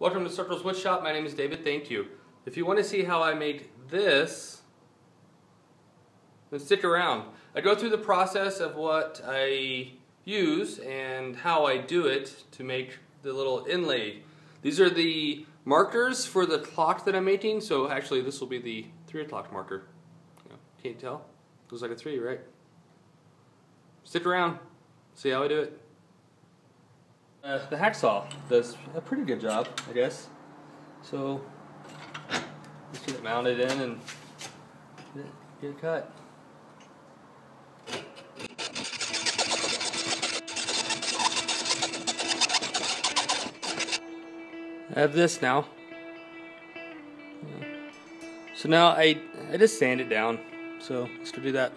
Welcome to Circles Wood Shop. My name is David. Thank you. If you want to see how I made this, then stick around. I go through the process of what I use and how I do it to make the little inlay. These are the markers for the clock that I'm making. So actually this will be the 3 o'clock marker. Can't tell? Looks like a 3, right? Stick around. See how I do it. The hacksaw does a pretty good job, I guess. So just get it mounted in and get it cut. I have this now. So now I just sand it down. So let's go do that.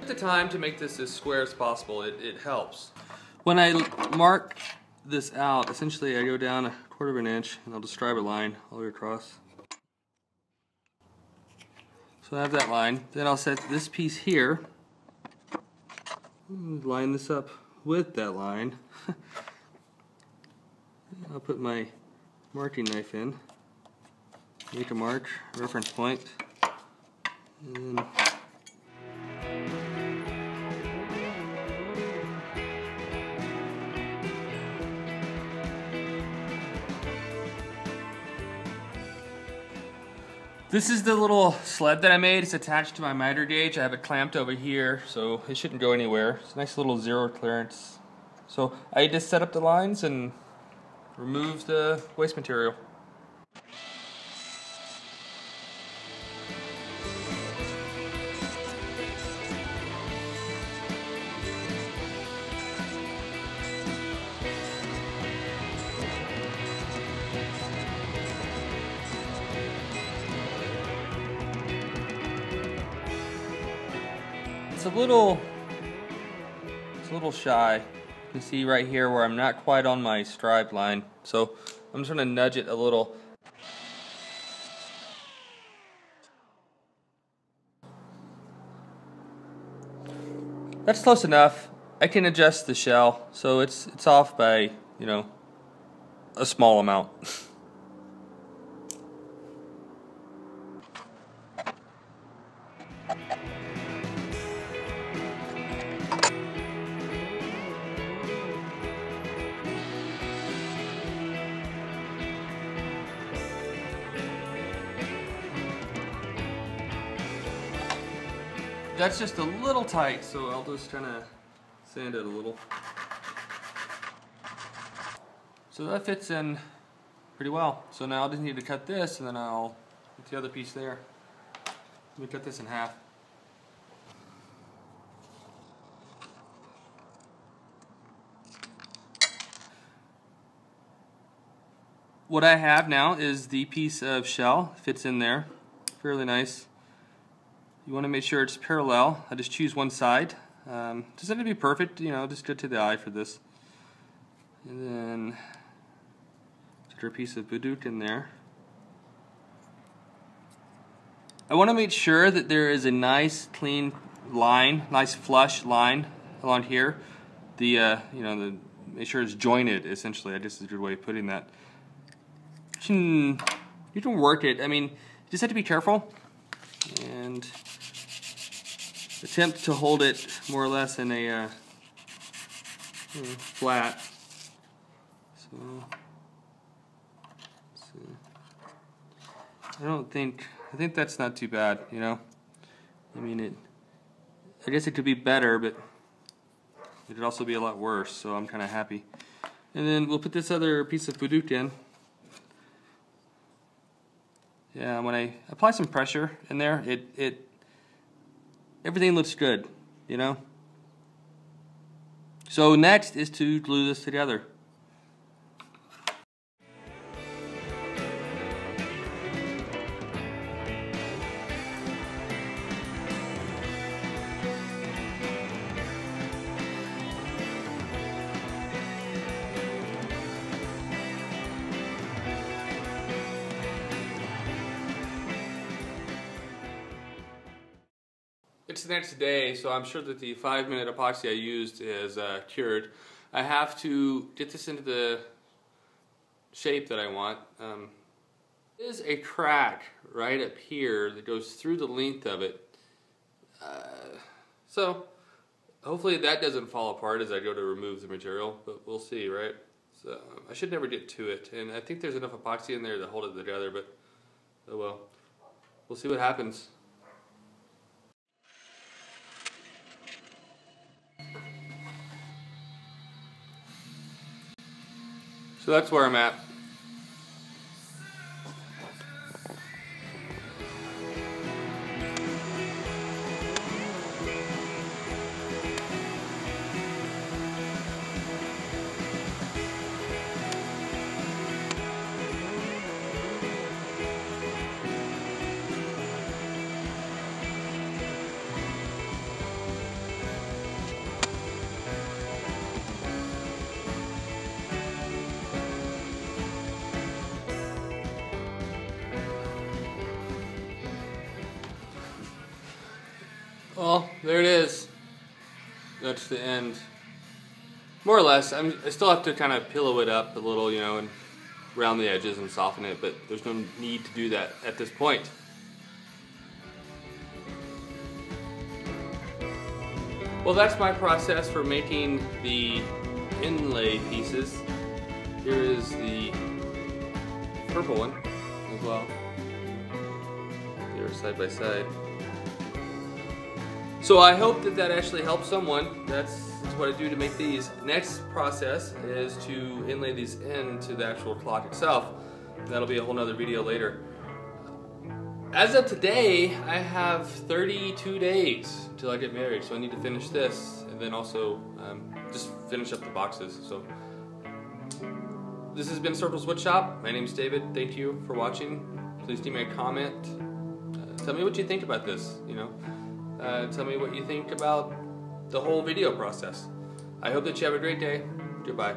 Take the time to make this as square as possible. It helps. When I mark this out, essentially I go down 1/4 of an inch and I'll just drive a line all the way across. So I have that line. Then I'll set this piece here. Line this up with that line. I'll put my marking knife in. Make a mark, reference point. And this is the little sled that I made. It's attached to my miter gauge. I have it clamped over here, so it shouldn't go anywhere. It's a nice little zero clearance. So I just set up the lines and remove the waste material. It's a little shy. You can see right here where I'm not quite on my stripe line. So I'm just going to nudge it a little. That's close enough. I can adjust the shell, so it's off by, you know, a small amount. That's just a little tight, so I'll just kind of sand it a little. So that fits in pretty well. So now I just need to cut this, and then I'll put the other piece there. Let me cut this in half. What I have now is the piece of shell. Fits in there, fairly nice. You want to make sure it's parallel. I just choose one side. Doesn't have to be perfect, you know, just good to the eye for this. And then put our piece of padauk in there. I want to make sure that there is a nice clean line, nice flush line along here. Make sure it's jointed essentially. I guess is a good way of putting that. You can work it. I mean, you just have to be careful and attempt to hold it more or less in a flat. So I think that's not too bad, you know. I mean, I guess it could be better, but it could also be a lot worse. So I'm kind of happy. And then we'll put this other piece of padauk in. Yeah, when I apply some pressure in there, everything looks good, you know? So next is to glue this together. It's the next day, so I'm sure that the 5-minute epoxy I used is cured. I have to get this into the shape that I want. There is a crack right up here that goes through the length of it. So hopefully that doesn't fall apart as I go to remove the material, but we'll see, right? So I should never get to it, and I think there's enough epoxy in there to hold it together, but oh well. We'll see what happens. So that's where I'm at. Well, there it is. That's the end. More or less. I still have to kind of pillow it up a little, you know, and round the edges and soften it, but there's no need to do that at this point. Well, that's my process for making the inlay pieces. Here is the purple one as well. They're side by side. So I hope that that actually helps someone. That's what I do to make these. Next process is to inlay these into the actual clock itself. That'll be a whole nother video later. As of today, I have 32 days till I get married, so I need to finish this and then also just finish up the boxes. So this has been Circles Woodshop. My name is David. Thank you for watching. Please leave me a comment. Tell me what you think about this, you know. Tell me what you think about the whole video process. I hope that you have a great day. Goodbye.